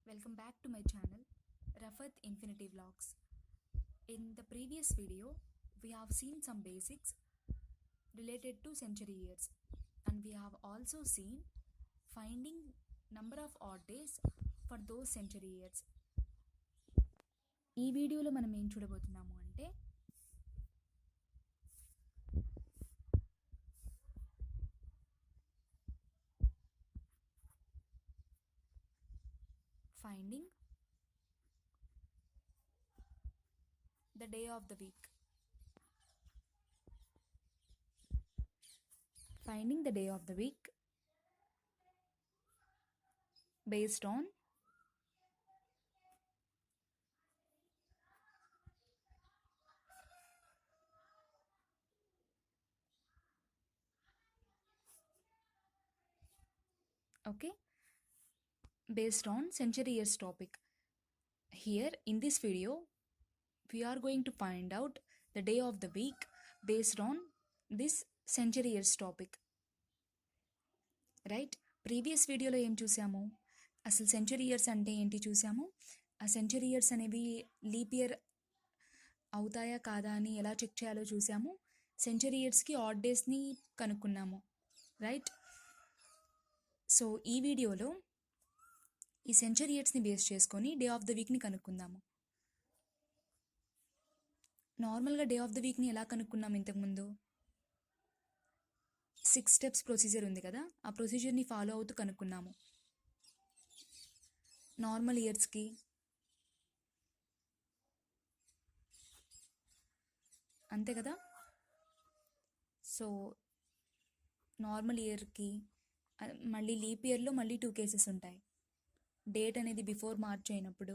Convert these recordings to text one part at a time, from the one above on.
Welcome back to my channel Rafat Infinity Vlogs. In the previous video, we have seen some basics related to century years, and we have also seen finding number of odd days for those century years. ఈ వీడియోలో మనం ఏం చూడబోతున్నాము అంటే finding the day of the week. Finding the day of the week based on based on century years topic. Here in this video we are going to find out the day of the week based on this century years topic. Right, previous వీడియోలో ఏం చూసాము, అసలు century years అంటే ఏంటి చూసాము. ఆ century years అనేవి leap year అవుతాయా కాదా అని ఎలా చెక్ చేయాలో చూసాము. సెంచరీ ఇయర్స్కి ఆడ్ డేస్ని కనుక్కున్నాము. రైట్, సో ఈ వీడియోలో ఈ సెంచరీ ఇయర్స్ని బేస్ చేసుకొని డే ఆఫ్ ద వీక్ని కనుక్కుందాము. నార్మల్గా డే ఆఫ్ ద వీక్ని ఎలా కనుక్కున్నాము ఇంతకుముందు? 6 స్టెప్స్ ప్రొసీజర్ ఉంది కదా, ఆ ప్రొసీజర్ని ఫాలో అవుతూ కనుక్కున్నాము. నార్మల్ ఇయర్స్కి అంతే కదా. సో నార్మల్ ఇయర్కి మళ్ళీ లీప్ ఇయర్లో మళ్ళీ 2 కేసెస్ ఉంటాయి. డేట్ అనేది బిఫోర్ మార్చ్ అయినప్పుడు,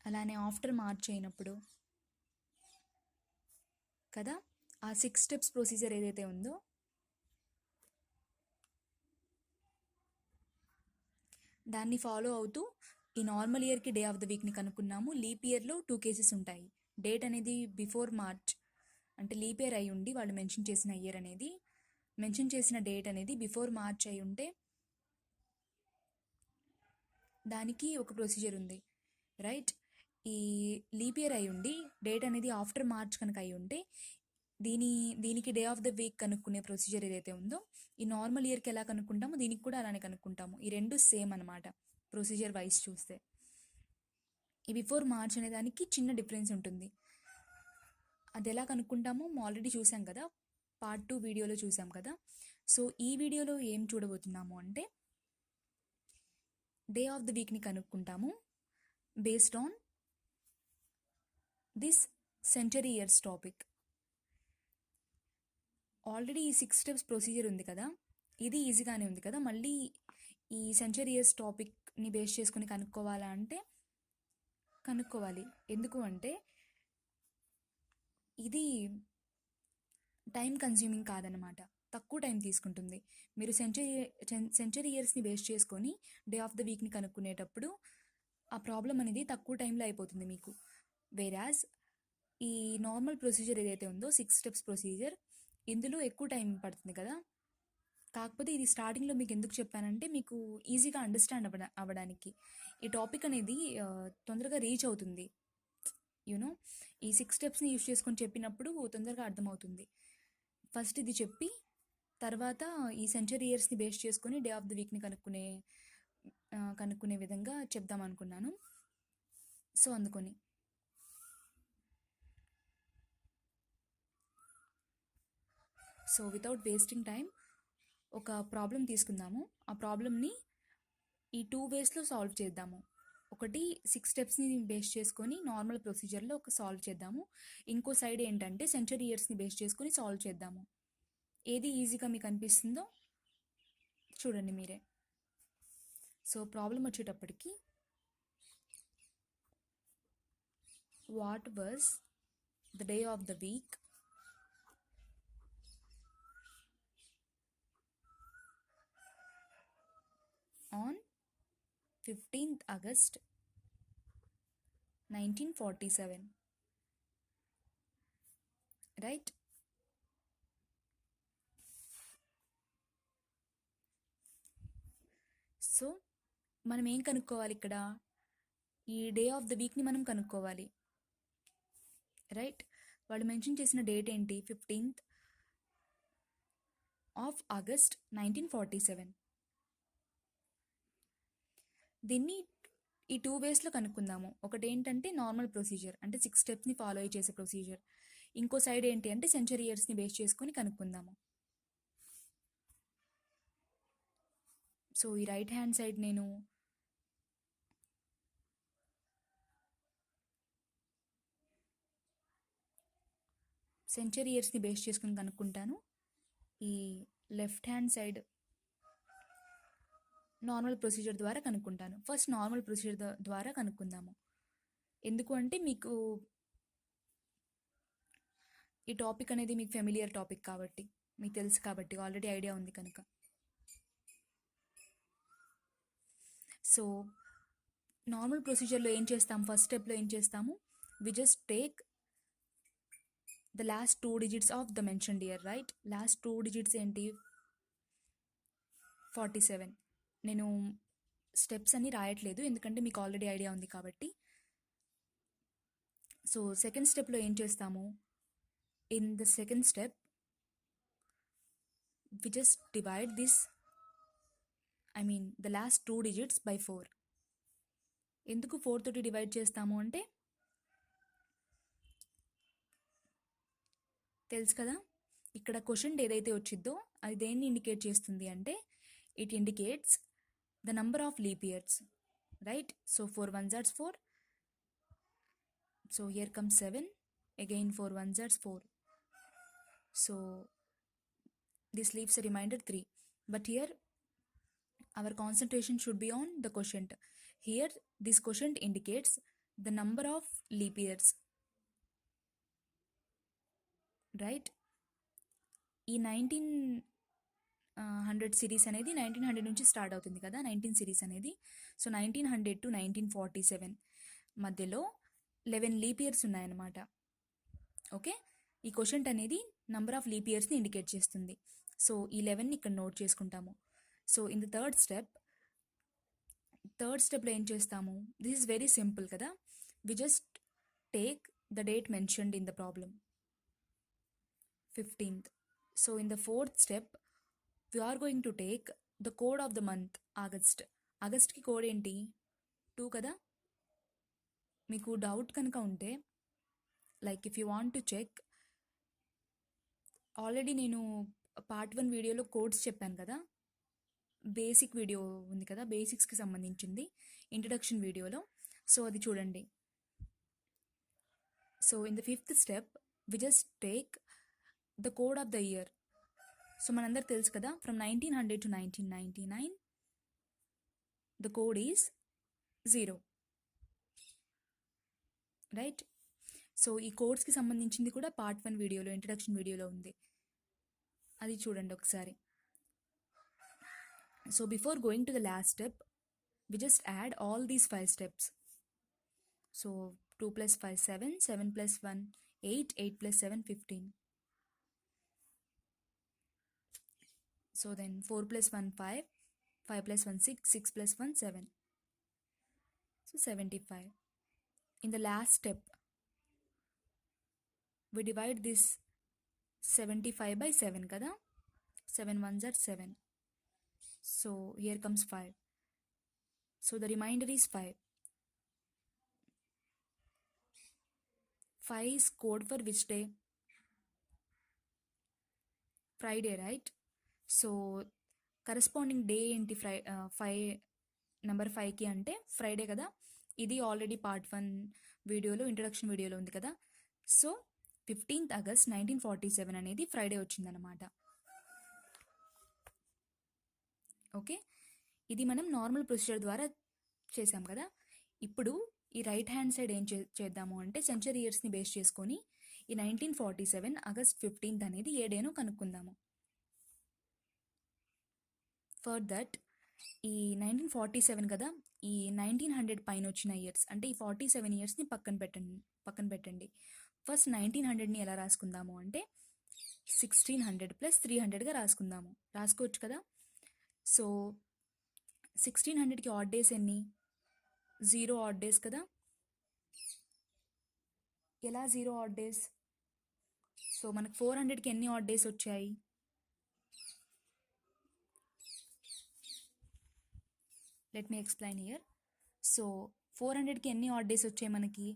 అలానే ఆఫ్టర్ మార్చ్ అయినప్పుడు కదా. ఆ 6 స్టెప్స్ ప్రొసీజర్ ఏదైతే ఉందో దాన్ని ఫాలో అవుతూ ఈ నార్మల్ ఇయర్కి డే ఆఫ్ ద వీక్ని కనుక్కున్నాము. లీప్ ఇయర్లో 2 కేసెస్ ఉంటాయి. డేట్ అనేది బిఫోర్ మార్చ్ అంటే లీప్ ఇయర్ అయి ఉండి వాళ్ళు మెన్షన్ చేసిన ఇయర్ అనేది, మెన్షన్ చేసిన డేట్ అనేది బిఫోర్ మార్చ్ అయి ఉంటే దానికి ఒక ప్రొసీజర్ ఉంది. రైట్, ఈ లీప్ ఇయర్ అయి ఉండి డేట్ అనేది ఆఫ్టర్ మార్చ్ కనుక అయి ఉంటే దీనికి డే ఆఫ్ ద వీక్ కనుక్కునే ప్రొసీజర్ ఏదైతే ఉందో ఈ నార్మల్ ఇయర్కి ఎలా కనుక్కుంటామో దీనికి కూడా అలానే కనుక్కుంటాము. ఈ రెండు సేమ్ అనమాట ప్రొసీజర్ వైజ్ చూస్తే. ఈ బిఫోర్ మార్చ్ అనే దానికి చిన్న డిఫరెన్స్ ఉంటుంది. అది ఎలా కనుక్కుంటామో ఆల్రెడీ చూసాం కదా, పార్ట్ 2 వీడియోలో చూసాం కదా. సో ఈ వీడియోలో ఏం చూడబోతున్నాము అంటే డే ఆఫ్ ద వీక్ని కనుక్కుంటాము based on this century years topic. Already ఈ 6 స్టెప్స్ ప్రొసీజర్ ఉంది కదా, ఇది ఈజీగానే ఉంది కదా. మళ్ళీ ఈ సెంచరీ ఇయర్స్ టాపిక్ని బేస్ చేసుకుని కనుక్కోవాలా అంటే కనుక్కోవాలి. ఎందుకు అంటే ఇది టైం కన్స్యూమింగ్ కాదనమాట, తక్కువ టైం తీసుకుంటుంది. మీరు సెంచరీ ఇయర్స్ని బేస్ చేసుకొని డే ఆఫ్ ద వీక్ని కనుక్కునేటప్పుడు ఆ ప్రాబ్లం అనేది తక్కువ టైంలో అయిపోతుంది మీకు. వేరాజ్ ఈ నార్మల్ ప్రొసీజర్ ఏదైతే ఉందో 6 స్టెప్స్ ప్రొసీజర్, ఇందులో ఎక్కువ టైం పడుతుంది కదా. కాకపోతే ఇది స్టార్టింగ్లో మీకు ఎందుకు చెప్పానంటే మీకు ఈజీగా అండర్స్టాండ్ అవ్వడానికి. ఈ టాపిక్ అనేది తొందరగా రీచ్ అవుతుంది. యూనో, ఈ 6 స్టెప్స్ని యూజ్ చేసుకొని చెప్పినప్పుడు తొందరగా అర్థమవుతుంది. ఫస్ట్ ఇది చెప్పి తర్వాత ఈ సెంచరీ ఇయర్స్ని బేస్ చేసుకొని డే ఆఫ్ ద వీక్ని కనుక్కునే విధంగా చెప్దాం అనుకున్నాను. సో అందుకొని సో వితౌట్ వేస్టింగ్ టైం ఒక ప్రాబ్లం తీసుకుందాము. ఆ ప్రాబ్లమ్ని ఈ 2 వేస్లో సాల్వ్ చేద్దాము. ఒకటి 6 స్టెప్స్ని బేస్ చేసుకొని నార్మల్ ప్రొసీజర్లో ఒక సాల్వ్ చేద్దాము. ఇంకో సైడ్ ఏంటంటే సెంచరీ ఇయర్స్ని బేస్ చేసుకొని సాల్వ్ చేద్దాము. ఏది ఈజీగా మీకు అనిపిస్తుందో చూడండి మీరే. సో ప్రాబ్లం వచ్చేటప్పటికి what was the day of the week on 15th August 1947. Right? So మనం ఏం కనుక్కోవాలి ఇక్కడ? ఈ డే ఆఫ్ ద వీక్ని మనం కనుక్కోవాలి, రైట్? వాళ్ళు మెన్షన్ చేసిన డేట్ ఏంటి? 15th of August 1947. దీన్ని ఈ 2 వేస్లో కనుక్కుందాము. ఒకటి ఏంటంటే నార్మల్ ప్రొసీజర్, అంటే 6 స్టెప్స్ని ఫాలో అయ్యి చేసే ప్రొసీజర్. ఇంకో సైడ్ ఏంటి అంటే సెంచరీ ఇయర్స్ని బేస్ చేసుకొని కనుక్కుందాము. సో ఈ రైట్ హ్యాండ్ సైడ్ నేను సెంచరీ ఇయర్స్ని బేస్ చేసుకుని కనుక్కుంటాను. ఈ left hand side normal procedure ద్వారా కనుక్కుంటాను. ఫస్ట్ నార్మల్ ప్రొసీజర్ ద్వారా కనుక్కుందాము. ఎందుకు అంటే మీకు ఈ టాపిక్ అనేది మీకు ఫెమిలియర్ టాపిక్ కాబట్టి, మీకు తెలుసు కాబట్టి, ఆల్రెడీ ఐడియా ఉంది కనుక. సో నార్మల్ ప్రొసీజర్లో ఏం చేస్తాం? ఫస్ట్ స్టెప్లో ఏం చేస్తాము? We just take the last 2 digits of the mentioned year, right? Last 2 digits ఏంటి? 47. నేను స్టెప్స్ అన్ని రాయట్లేదు ఎందుకంటే మీకు ఆల్రెడీ ఐడియా ఉంది కాబట్టి. సో సెకండ్ స్టెప్లో ఏం చేస్తాము? In the second step we just divide this, the last 2 digits by 4. ఎందుకు 4 తోటి డివైడ్ చేస్తాము అంటే తెలుసు కదా, ఇక్కడ క్వశ్చన్ ఏదైతే వచ్చిందో అది దేన్ని ఇండికేట్ చేస్తుంది అంటే it indicates the number of leap years, right? So 4 1s are 4. So here comes 7. Again 4 1s are 4. So this leaves a remainder 3. But here our concentration should be on the quotient. Here this quotient indicates the number of leap years, right? ఈ 1900 series అనేది 1900 నుంచి start అవుతుంది కదా, 19 series అనేది. So 1900 to 1947 మధ్యలో 11 leap years ఉన్నాయన్నమాట. Okay, ఈ question అనేది నంబర్ ఆఫ్ లీప్ ఇయర్స్ని ఇండికేట్ చేస్తుంది. సో ఈ 11ని ఇక్కడ నోట్ చేసుకుంటాము. సో ఇన్ ద థర్డ్ స్టెప్లో ఏం చేస్తాము? దిస్ ఈజ్ వెరీ సింపుల్ కదా. We just take the date mentioned in the problem, 15th. So in the fourth step we are going to take the code of the month, August. ఆగస్ట్కి code ఏంటి? 2 కదా. మీకు doubt కనుక ఉంటే, like if you want to check, already నేను part 1 వీడియోలో codes చెప్పాను కదా, బేసిక్ వీడియో ఉంది కదా, బేసిక్స్కి సంబంధించింది ఇంట్రడక్షన్ వీడియోలో. సో అది చూడండి. So in the fifth step we just take the code of the year. So మనందరికి తెలుసు కదా, from 1900 to 1999 the code is 0, right? So ఈ కోడ్స్కి సంబంధించింది కూడా పార్ట్ 1 వీడియోలో, ఇంట్రడక్షన్ వీడియోలో ఉంది, అది చూడండి ఒకసారి. So before going to the last step we just add all these 5 steps. So 2 + 5 7, 7 + 1 8, 8 + 7 15. So then 4 + 1 5, 5 + 1 6, 6 + 1 7. So 75. In the last step we divide this 75 by 7 kada. 7 1s are 7. So here comes 5. So the remainder is 5. 5 is code for which day? Friday, right? So corresponding day ఏంటి? 5 number 5కి అంటే Friday కదా. ఇది already part 1 వీడియోలో, introduction వీడియోలో ఉంది కదా. So 15th August 1947 అనేది ఫ్రైడే వచ్చిందనమాట. ఓకే, ఇది మనం నార్మల్ ప్రొసీజర్ ద్వారా చేసాం కదా. ఇప్పుడు ఈ రైట్ హ్యాండ్ సైడ్ ఏం చేద్దాము అంటే సెంచరీ ఇయర్స్ని బేస్ చేసుకొని ఈ 1947 August 15th అనేది ఏ డేనో కనుక్కుందాము. ఫర్ దట్ ఈ 1947 కదా, ఈ 1900 పైన వచ్చిన ఇయర్స్ అంటే ఈ 47 ఇయర్స్ని పక్కన పెట్టండి. ఫస్ట్ 1900ని ఎలా రాసుకుందాము అంటే 1600 + 300గా రాసుకుందాము. రాసుకోవచ్చు కదా. సో 1600కి ఆడ్ డేస్ ఎన్ని? 0 ఆడ్ డేస్ కదా. ఎలా 0 ఆడ్ డేస్? సో మనకు 400కి ఎన్ని ఆడ్ డేస్ వచ్చాయి? Let me explain here. So 400కి ఎన్ని ఆడ్ డేస్ వచ్చాయి మనకి?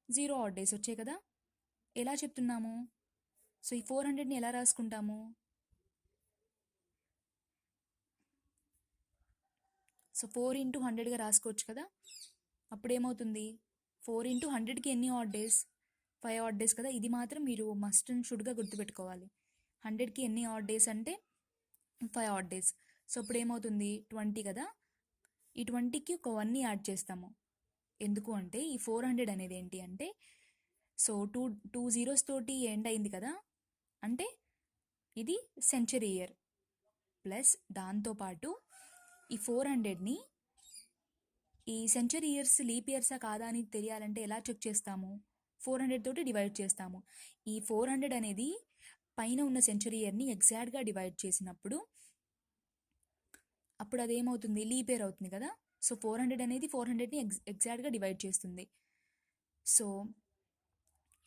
0 ఆడ్ డేస్ వచ్చాయి కదా. ఎలా చెప్తున్నాము? సో ఈ 400ని ఎలా రాసుకుంటాము? సో 4 ఇంటూ 100గా రాసుకోవచ్చు కదా. అప్పుడు ఏమవుతుంది? 4 ఇంటూ 100కి ఎన్ని ఆడ్ డేస్? 5 ఆడ్ డేస్ కదా. ఇది మాత్రం మీరు మస్ట్ అండ్ షుడ్గా గుర్తుపెట్టుకోవాలి. 100కి ఎన్ని ఆడ్ డేస్ అంటే 5 ఆడ్ డేస్. సో అప్పుడు ఏమవుతుంది? 20 కదా. ఈ 20కి ఒక 1 యాడ్ చేస్తాము. ఎందుకు అంటే ఈ 400 అనేది ఏంటి అంటే, సో టూ జీరోస్ తోటి ఎండ్ అయింది కదా, అంటే ఇది సెంచరీ ఇయర్. ప్లస్ దాంతోపాటు ఈ 400ని ఈ సెంచరీ ఇయర్స్ లీప్ ఇయర్సా కాదా అని తెలియాలంటే ఎలా చెక్ చేస్తాము? 400 తోటి డివైడ్ చేస్తాము. ఈ 400 అనేది పైన ఉన్న సెంచరీ ఇయర్ని ఎగ్జాక్ట్గా డివైడ్ చేసినప్పుడు అప్పుడు అదేమవుతుంది? లీప్ ఇయర్ అవుతుంది కదా. సో 400 అనేది 400ని ఎగ్జాక్ట్గా డివైడ్ చేస్తుంది. సో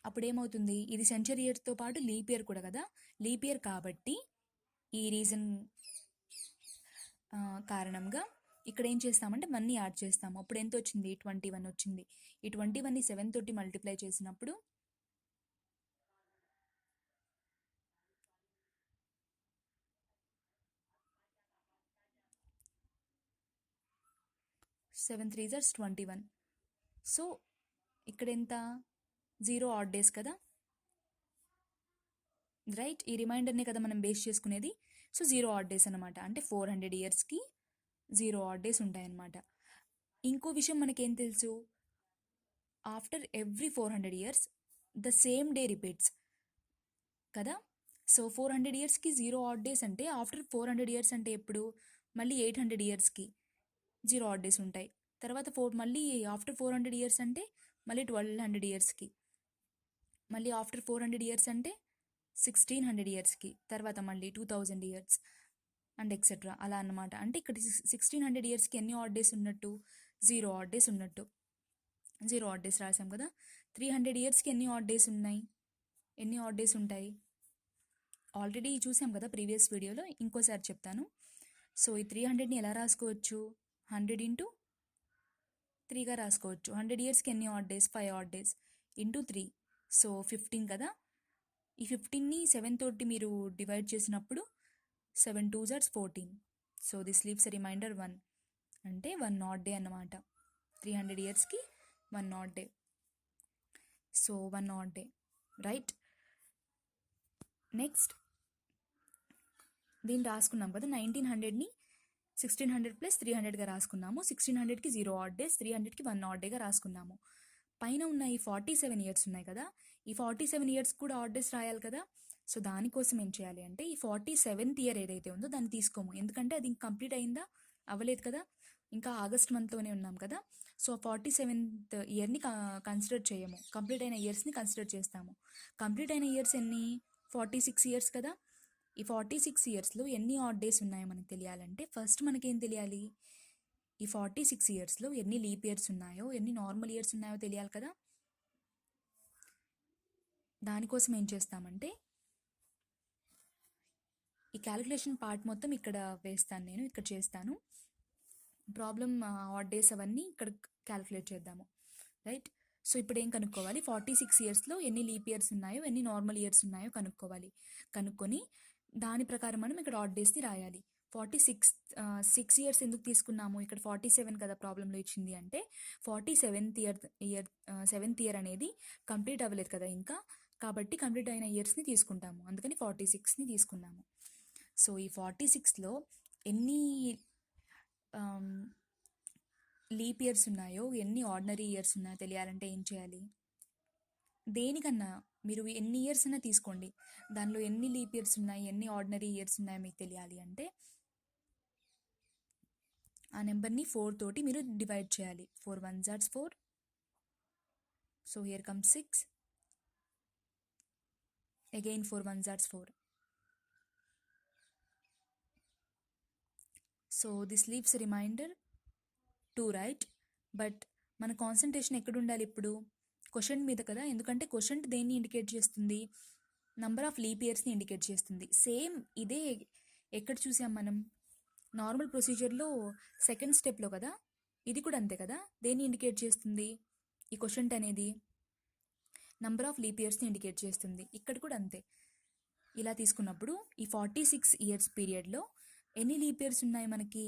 అప్పుడు ఏమవుతుంది? ఇది సెంచరీ ఇయర్తో పాటు లీప్ ఇయర్ కూడా కదా. లీప్ ఇయర్ కాబట్టి ఈ రీజన్ కారణంగా ఇక్కడ ఏం చేస్తామంటే 1 యాడ్ చేస్తాము. అప్పుడు ఎంత వచ్చింది? 21 వచ్చింది. ఈ 21ని 7 తోటి మల్టిప్లై చేసినప్పుడు 7 3 జర్స్ 21. సో ఇక్కడ ఎంత? 0 ఆడ్ డేస్ కదా, రైట్. ఈ రిమైండర్నే కదా మనం బేస్ చేసుకునేది. సో 0 ఆడ్ డేస్ అనమాట. అంటే 400 ఇయర్స్కి 0 ఆడ్ డేస్ ఉంటాయన్నమాట. ఇంకో విషయం మనకేం తెలుసు? After every 400 years the same day repeats కదా. సో 400 ఇయర్స్కి 0 ఆడ్ డేస్ అంటే ఆఫ్టర్ 400 ఇయర్స్ అంటే ఎప్పుడు? మళ్ళీ 800 ఇయర్స్కి 0 ఆడ్ డేస్ ఉంటాయి. తర్వాత మళ్ళీ ఆఫ్టర్ 400 ఇయర్స్ అంటే మళ్ళీ 1200 ఇయర్స్కి, మళ్ళీ ఆఫ్టర్ 400 ఇయర్స్ అంటే 1600 ఇయర్స్కి, తర్వాత మళ్ళీ 2000 ఇయర్స్ అండ్ ఎక్సెట్రా అలా అన్నమాట. అంటే ఇక్కడ 1600 ఇయర్స్కి ఎన్ని ఆడ్ డేస్ ఉన్నట్టు? 0 ఆడ్ డేస్ ఉన్నట్టు. 0 ఆడ్ డేస్ రాసాం కదా. 300 ఇయర్స్కి ఎన్ని ఆడ్ డేస్ ఉన్నాయి? ఎన్ని ఆడ్ డేస్ ఉంటాయి? ఆల్రెడీ చూసాం కదా ప్రీవియస్ వీడియోలో, ఇంకోసారి చెప్తాను. సో ఈ 300ని ఎలా రాసుకోవచ్చు? 100 ఇంటూ 3గా రాసుకోవచ్చు. 100 ఇయర్స్కి ఎన్ని odd days? 5 odd days into 3, so 15 కదా. ఈ 15ని 7 తోటి మీరు డివైడ్ చేసినప్పుడు 7 2 జర్స్ 14. So this leaves a reminder 1, అంటే 1 ఆడ్ డే అన్నమాట. 300 ఇయర్స్కి 1 odd day. So 1 odd day, right. Next దీన్ని రాసుకున్నాం కదా. 1900ని 1600 ప్లస్ 300గా రాసుకున్నాము. 1600కి 0 ఆడ్ డేస్, 300కి 1 ఆడ్ డేగా రాసుకున్నాము. పైన ఉన్న ఈ 47 ఇయర్స్ ఉన్నాయి కదా, ఈ 47 ఇయర్స్ కూడా ఆడ్ డేస్ రాయాలి కదా. సో దానికోసం ఏం చేయాలి అంటే ఈ 47th ఇయర్ ఏదైతే ఉందో దాన్ని తీసుకోము. ఎందుకంటే అది కంప్లీట్ అయిందా? అవ్వలేదు కదా, ఇంకా ఆగస్ట్ మంత్లోనే ఉన్నాం కదా. సో 47th ఇయర్ని కన్సిడర్ చేయము, కంప్లీట్ అయిన ఇయర్స్ని కన్సిడర్ చేస్తాము. కంప్లీట్ అయిన ఇయర్స్ ఎన్ని? 46 ఇయర్స్ కదా. ఈ 46 ఇయర్స్లో ఎన్ని ఆడ్ డేస్ ఉన్నాయో మనకు తెలియాలంటే ఫస్ట్ మనకేం తెలియాలి? ఈ 46 ఇయర్స్లో ఎన్ని లీప్ ఇయర్స్ ఉన్నాయో, ఎన్ని నార్మల్ ఇయర్స్ ఉన్నాయో తెలియాలి కదా. దానికోసం ఏం చేస్తామంటే ఈ క్యాలిక్యులేషన్ పార్ట్ మొత్తం ఇక్కడ వేస్తాను, నేను ఇక్కడ చేస్తాను. ప్రాబ్లమ్ ఆడ్ డేస్ అవన్నీ ఇక్కడ క్యాలిక్యులేట్ చేద్దాము, రైట్. సో ఇప్పుడు ఏం కనుక్కోవాలి? 46 ఇయర్స్లో ఎన్ని లీప్ ఇయర్స్ ఉన్నాయో, ఎన్ని నార్మల్ ఇయర్స్ ఉన్నాయో కనుక్కోవాలి. కనుక్కొని దాని ప్రకారం మనం ఇక్కడ ఆడ్ డేస్ని రాయాలి. 6 ఇయర్స్ ఎందుకు తీసుకున్నాము? ఇక్కడ 47 కదా ప్రాబ్లంలో ఇచ్చింది అంటే 47th ఇయర్ అనేది కంప్లీట్ అవ్వలేదు కదా ఇంకా, కాబట్టి కంప్లీట్ అయిన ఇయర్స్ని తీసుకుంటాము. అందుకని 46ని తీసుకున్నాము. సో ఈ 46లో ఎన్ని లీప్ ఇయర్స్ ఉన్నాయో, ఎన్ని ఆర్డినరీ ఇయర్స్ ఉన్నాయో తెలియాలంటే ఏం చేయాలి? దేనికన్నా మీరు ఎన్ని ఇయర్స్ అయినా తీసుకోండి, దానిలో ఎన్ని లీప్ ఇయర్స్ ఉన్నాయి, ఎన్ని ఆర్డినరీ ఇయర్స్ ఉన్నాయో మీకు తెలియాలి అంటే ఆ నెంబర్ని 4 తోటి మీరు డివైడ్ చేయాలి. 4 1 జర్స్ 4. So here comes 6. అగైన్ 4 1 జర్స్ 4. So this leaves reminder 2 right. But మన కాన్సన్ట్రేషన్ ఎక్కడ ఉండాలి ఇప్పుడు? క్వశ్చన్ మీద కదా, ఎందుకంటే క్వశ్చన్ దేన్ని ఇండికేట్ చేస్తుంది? నంబర్ ఆఫ్ లీప్ ఇయర్స్ని ఇండికేట్ చేస్తుంది. సేమ్ ఇదే ఎక్కడ చూసాం మనం? నార్మల్ ప్రొసీజర్లో సెకండ్ స్టెప్లో కదా, ఇది కూడా అంతే కదా. దేన్ని ఇండికేట్ చేస్తుంది ఈ క్వశ్చన్ అనేది? నంబర్ ఆఫ్ లీప్ ఇయర్స్ని ఇండికేట్ చేస్తుంది. ఇక్కడ కూడా అంతే. ఇలా తీసుకున్నప్పుడు ఈ 46 ఇయర్స్ పీరియడ్లో ఎన్ని లీప్ ఇయర్స్ ఉన్నాయి మనకి?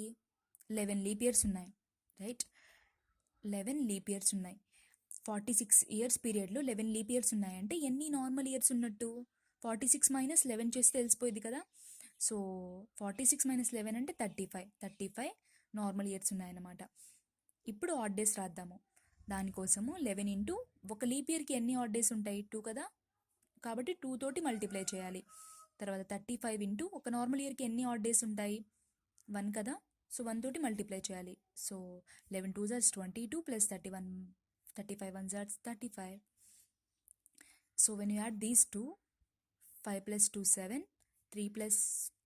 11 లీప్ ఇయర్స్ ఉన్నాయి, రైట్. 11 లీప్ ఇయర్స్ ఉన్నాయి. 46 ఇయర్స్ పీరియడ్లో 11 లీప్ ఇయర్స్ ఉన్నాయంటే ఎన్ని నార్మల్ ఇయర్స్ ఉన్నట్టు? 46 మైనస్ 11 చేస్తే తెలిసిపోయింది కదా. సో 46 మైనస్ 11 అంటే 35 నార్మల్ ఇయర్స్ ఉన్నాయన్నమాట. ఇప్పుడు ఆడ్ డేస్ రాద్దాము. దానికోసము 11 ఇంటూ ఒక లీప్ ఇయర్కి ఎన్ని ఆడ్ డేస్ ఉంటాయి? 2 కదా, కాబట్టి 2 తోటి మల్టిప్లై చేయాలి. తర్వాత 35 ఇంటూ ఒక నార్మల్ ఇయర్కి ఎన్ని ఆడ్ డేస్ ఉంటాయి? 1 కదా, సో 1 తోటి మల్టిప్లై చేయాలి. So 11 2 jars 22 plus 31 35 1 jars 35. So when you add these 2, 5 plus 2 7, 3 plus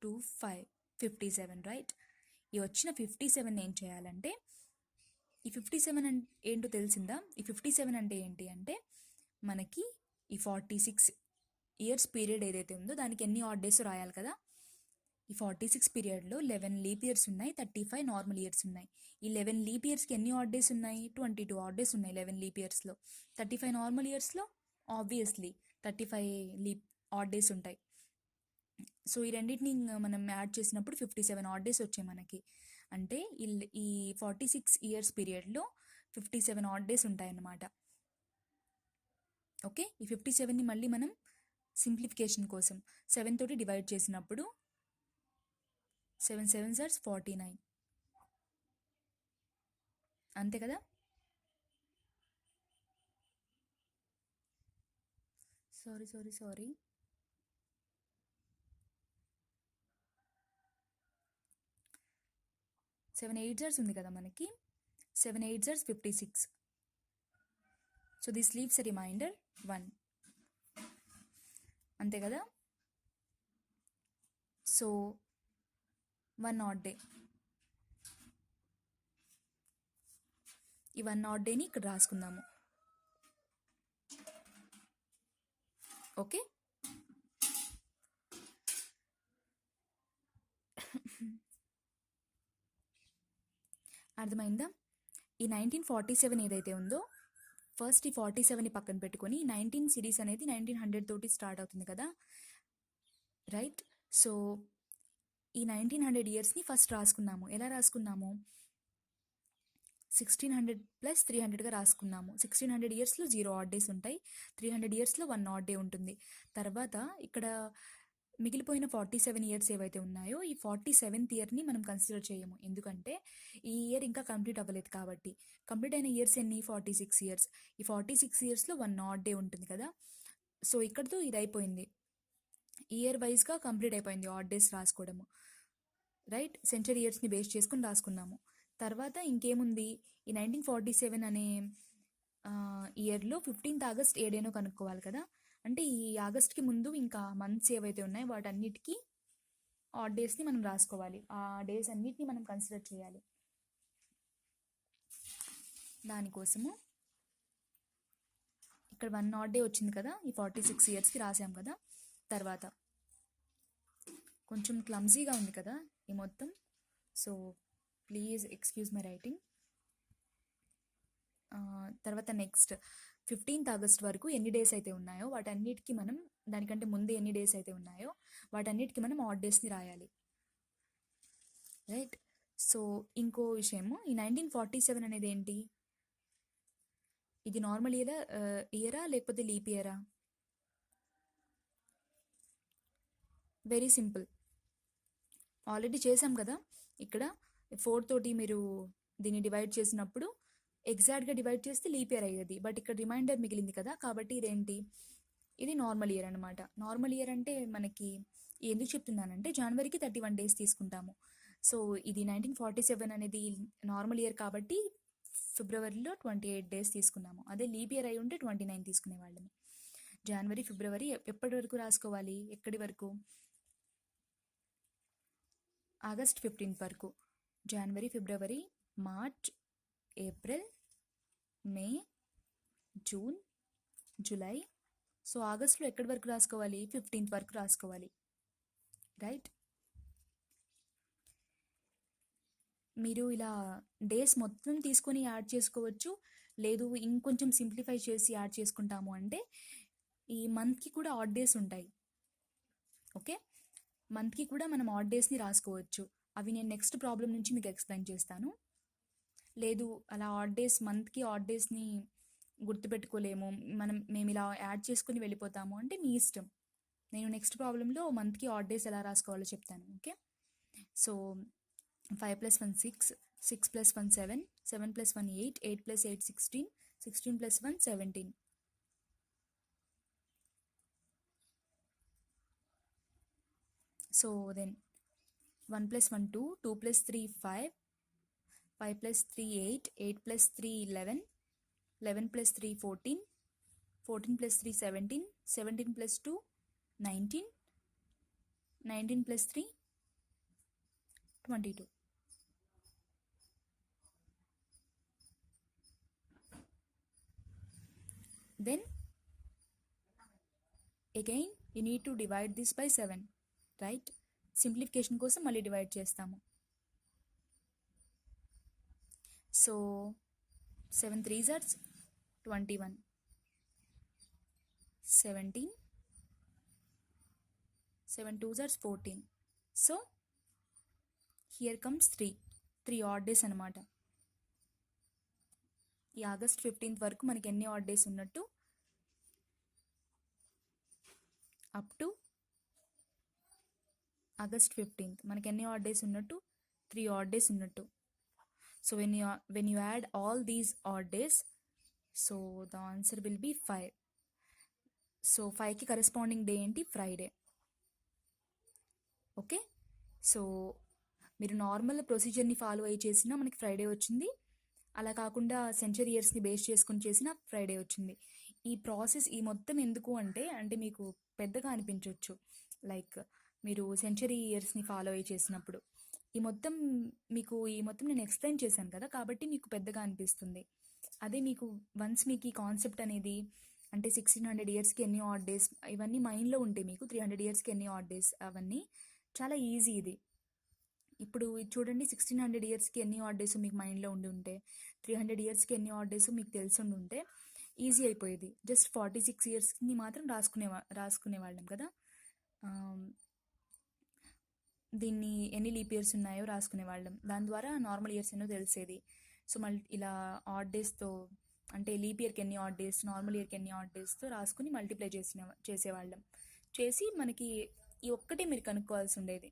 2 5, 57 right. ఈ వచ్చిన 57 ఏం చేయాలంటే, ఈ 57 ఏంటో తెలిసిందా? ఈ 57 అంటే ఏంటి అంటే మనకి ఈ 46 ఇయర్స్ పీరియడ్ ఏదైతే ఉందో దానికి ఎన్ని ఆడ్ డేస్ రాయాలి కదా. ఈ 46 పీరియడ్లో 11 లీప్ ఇయర్స్ ఉన్నాయి, 35 నార్మల్ ఇయర్స్ ఉన్నాయి. ఈ 11 లీప్ ఇయర్స్కి ఎన్ని ఆడ్ డేస్ ఉన్నాయి? 22 ఆడ్ డేస్ ఉన్నాయి 11 లీప్ ఇయర్స్లో. 35 నార్మల్ ఇయర్స్లో ఆబ్వియస్లీ 35 లీప్ ఆడ్ డేస్ ఉంటాయి. సో ఈ రెండింటిని మనం యాడ్ చేసినప్పుడు 57 ఆడ్ డేస్ వచ్చాయి మనకి. అంటే ఈ 46 ఇయర్స్ పీరియడ్లో 57 ఆడ్ డేస్ ఉంటాయన్నమాట. ఓకే, ఈ 57ని మళ్ళీ మనం సింప్లిఫికేషన్ కోసం 7 తోటి డివైడ్ చేసినప్పుడు 7 7 జార్స్ 49, అంతే కదా. సారీ 7 8 జార్స్ ఉంది కదా మనకి. 7 8 జార్స్ 56. So this leaves a reminder 1, అంతే కదా. సో 1 ఆడ్ డే, ఈ 1 ఆడ్ డేని ఇక్కడ రాసుకుందాము. ఓకే, అర్థమైందా? ఈ 1947 ఏదైతే ఉందో, ఫస్ట్ ఈ 47ని పక్కన పెట్టుకొని 19 సిరీస్ అనేది 1900 తోటి స్టార్ట్ అవుతుంది కదా, రైట్. సో ఈ 1900 ఇయర్స్ని ఫస్ట్ రాసుకున్నాము. ఎలా రాసుకున్నాము? 1600 ప్లస్ 300గా రాసుకున్నాము. 1600 ఇయర్స్లో 0 ఆడ్ డేస్ ఉంటాయి, 300 ఇయర్స్లో 1 ఆడ్ డే ఉంటుంది. తర్వాత ఇక్కడ మిగిలిపోయిన 47 ఇయర్స్ ఏవైతే ఉన్నాయో ఈ 47th ఇయర్ని మనం కన్సిడర్ చేయము, ఎందుకంటే ఈ ఇయర్ ఇంకా కంప్లీట్ అవ్వలేదు కాబట్టి. కంప్లీట్ అయిన ఇయర్స్ ఎన్ని? 46 ఇయర్స్. ఈ 46 ఇయర్స్లో 1 ఆడ్ డే ఉంటుంది కదా. సో ఇక్కడతో ఇది అయిపోయింది, ఇయర్ వైజ్గా కంప్లీట్ అయిపోయింది ఆడ్ డేస్ రాసుకోవడము, రైట్. సెంచరీ ఇయర్స్ని బేస్ చేసుకుని రాసుకున్నాము. తర్వాత ఇంకేముంది? ఈ 1947 అనే ఇయర్లో 15th ఆగస్ట్ ఏ డేనో కనుక్కోవాలి కదా. అంటే ఈ ఆగస్ట్కి ముందు ఇంకా మంత్స్ ఏవైతే ఉన్నాయో వాటన్నిటికీ ఆడ్ డేస్ని మనం రాసుకోవాలి. ఆ డేస్ అన్నిటిని మనం కన్సిడర్ చేయాలి. దానికోసము ఇక్కడ 1 ఆడ్ డే వచ్చింది కదా, ఈ 46 ఇయర్స్కి రాసాం కదా. తర్వాత కొంచెం క్లమ్జీగా ఉంది కదా ఈ మొత్తం, so please excuse my writing. తర్వాత నెక్స్ట్ 15th ఆగస్ట్ వరకు ఎన్ని డేస్ అయితే ఉన్నాయో వాటన్నిటికీ మనం, దానికంటే ముందు ఎన్ని డేస్ అయితే ఉన్నాయో వాటన్నిటికీ మనం ఆడ్ డేస్ని రాయాలి, రైట్. సో ఇంకో విషయము, ఈ 1947 అనేది ఏంటి? ఇది నార్మల్ ఇయరా లేకపోతే లీప్ ఇయరా? వెరీ సింపుల్, ఆల్రెడీ చేసాం కదా. ఇక్కడ 4 తోటి మీరు దీన్ని డివైడ్ చేసినప్పుడు ఎగ్జాక్ట్గా డివైడ్ చేస్తే లీప్ ఇయర్ అయ్యేది, బట్ ఇక్కడ రిమైండర్ మిగిలింది కదా, కాబట్టి ఇదేంటి? ఇది నార్మల్ ఇయర్ అనమాట. నార్మల్ ఇయర్ అంటే మనకి ఎందుకు చెప్తున్నానంటే జనవరికి 31 డేస్ తీసుకుంటాము. సో ఇది 1947 అనేది నార్మల్ ఇయర్ కాబట్టి ఫిబ్రవరిలో 28 డేస్ తీసుకున్నాము. అదే లీప్ ఇయర్ అయి ఉంటే 29 తీసుకునేవాళ్ళము. జనవరి ఫిబ్రవరి ఎప్పటి వరకు రాసుకోవాలి? ఎక్కడి వరకు? ఆగస్ట్ 15 వరకు. జనవరి ఫిబ్రవరి మార్చ్ ఏప్రిల్, మే, జూన్, జూలై. సో ఆగస్ట్లో ఎక్కడి వరకు రాసుకోవాలి? 15th వరకు రాసుకోవాలి, రైట్? మీరు ఇలా డేస్ మొత్తం తీసుకొని యాడ్ చేసుకోవచ్చు, లేదు ఇంకొంచెం సింప్లిఫై చేసి యాడ్ చేసుకుంటాము అంటే ఈ మంత్కి కూడా ఆడ్ డేస్ ఉంటాయి. ఓకే, మంత్కి కూడా మనం ఆడ్ డేస్ని రాసుకోవచ్చు. అవి నేను నెక్స్ట్ ప్రాబ్లం నుంచి మీకు ఎక్స్ప్లెయిన్ చేస్తాను. లేదు అలా ఆడ్ డేస్, మంత్కి ఆడ్ డేస్ని గుర్తుపెట్టుకోలేము, మేము ఇలా యాడ్ చేసుకుని వెళ్ళిపోతాము అంటే మీ ఇష్టం. నేను నెక్స్ట్ ప్రాబ్లంలో మంత్కి ఆడ్ డేస్ ఎలా రాసుకోవాలో చెప్తాను. Okay, so 5 + 1 6, 6 + 1 7, 7 + 1 8, 8 + 8 16, 16 + 1 17. So then 1 + 1 2, 2 + 3 5, 5 + 3 8, 8 + 3 11, 11 + 3 14, 14 + 3 17, 17 + 2 19, 19 + 3 22. Then again you need to divide this by 7, right? Simplification కోసం మళ్ళీ డివైడ్ చేస్తాము. So 7 3s are 21, 17, 7 2s are 14. So here comes 3 odd days అనమాట. ఈ ఆగస్ట్ 15th వరకు మనకి ఎన్ని ఆడ్ డేస్ ఉన్నట్టు? అప్ టు ఆగస్ట్ 15th మనకి ఎన్ని ఆడ్ డేస్ ఉన్నట్టు? 3 ఆడ్ డేస్ ఉన్నట్టు. So when you add all these odd days, so the answer will be 5. So 5కి కరెస్పాండింగ్ డే ఏంటి? ఫ్రైడే. ఓకే, సో మీరు నార్మల్ ప్రొసీజర్ని ఫాలో అయ్యి చేసినా మనకి ఫ్రైడే వచ్చింది, అలా కాకుండా సెంచరీ ఇయర్స్ని బేస్ చేసుకుని చేసిన ఫ్రైడే వచ్చింది. ఈ ప్రాసెస్ ఈ మొత్తం ఎందుకు అంటే మీకు పెద్దగా అనిపించవచ్చు, లైక్ మీరు సెంచరీ ఇయర్స్ని ఫాలో అయ్యి చేసినప్పుడు ఈ మొత్తం నేను ఎక్స్ప్లెయిన్ చేశాను కదా, కాబట్టి మీకు పెద్దగా అనిపిస్తుంది. అదే మీకు వన్స్ మీకు ఈ కాన్సెప్ట్ అనేది అంటే 1600 ఇయర్స్కి ఎన్ని ఆడ్ డేస్ ఇవన్నీ మైండ్లో ఉంటే మీకు 300 ఇయర్స్కి ఎన్ని ఆడ్ డేస్ అవన్నీ చాలా ఈజీ. ఇది ఇప్పుడు ఇది చూడండి, 1600 ఇయర్స్కి ఎన్ని ఆడ్ డేస్ మీకు మైండ్లో ఉండి ఉంటే, 300 ఇయర్స్కి ఎన్ని ఆడ్ డేస్ మీకు తెలిసి ఉంటే ఈజీ అయిపోయేది. జస్ట్ 46 ఇయర్స్ని మాత్రం రాసుకునేవాళ్ళం కదా, దీన్ని ఎన్ని లీప్ ఇయర్స్ ఉన్నాయో రాసుకునేవాళ్ళం, దాని ద్వారా నార్మల్ ఇయర్స్ ఎన్నో తెలిసేది. సో మళ్ళీ ఇలా ఆడ్ డేస్తో అంటే లీప్ ఇయర్కి ఎన్ని ఆడ్ డేస్, నార్మల్ ఇయర్కి ఎన్ని ఆడ్ డేస్తో రాసుకుని మల్టిప్లై చేసేవాళ్ళం. చేసి మనకి ఈ ఒక్కటే మీరు కనుక్కోవాల్సి ఉండేది.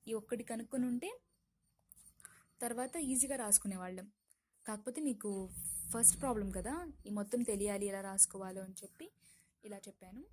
ఈ ఒక్కటి కనుక్కొని ఉంటే తర్వాత ఈజీగా రాసుకునేవాళ్ళం. కాకపోతే మీకు ఫస్ట్ ప్రాబ్లం కదా, ఈ మొత్తం తెలియాలి ఎలా రాసుకోవాలో అని చెప్పి ఇలా చెప్పాను.